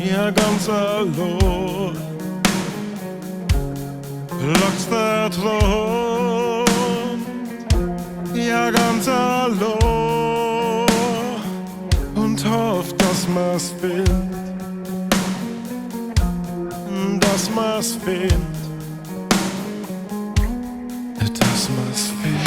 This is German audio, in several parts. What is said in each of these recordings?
ja ganz allein. Locks der Thron, ja ganz allein. Und hofft, dass man's findet, dass man's findet, dass man's findet.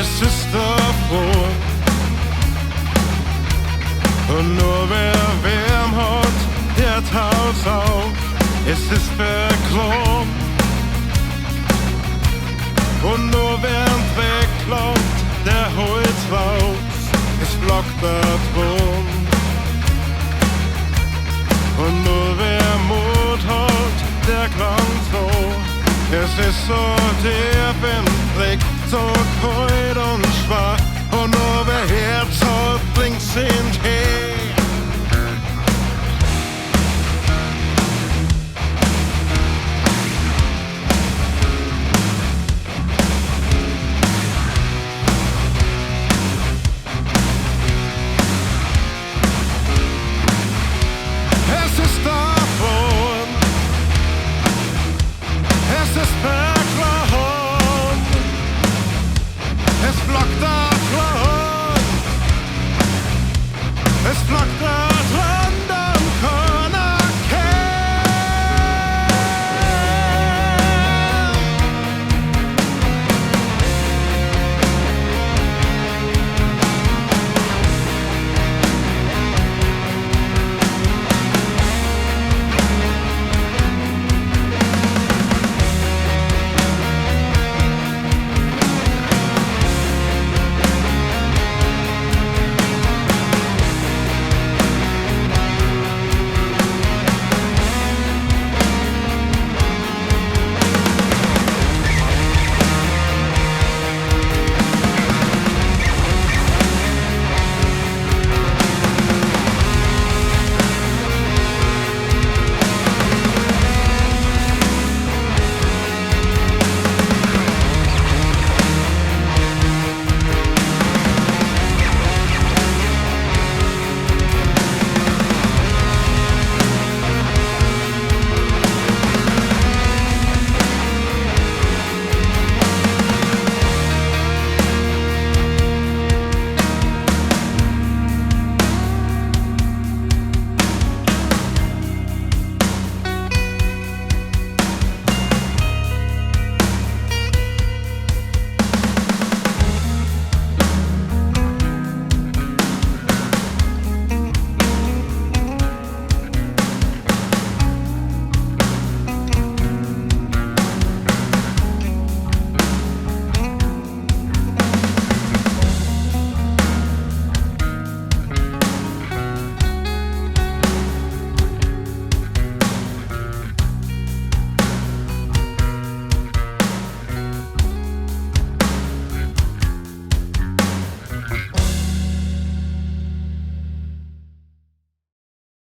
Es ist davor und nur wer wärm hat, der taut auf. Es ist verklomt und nur wer wegklappt, der holt raus. Es blockt da drum und nur wer Mut hat, der krank so. Es ist so der Wind trägt so kalt und schwach und nur wer Herz hat, bringt sind her. Es ist davon, es ist verklomt, es blockt da Thron, es blockt da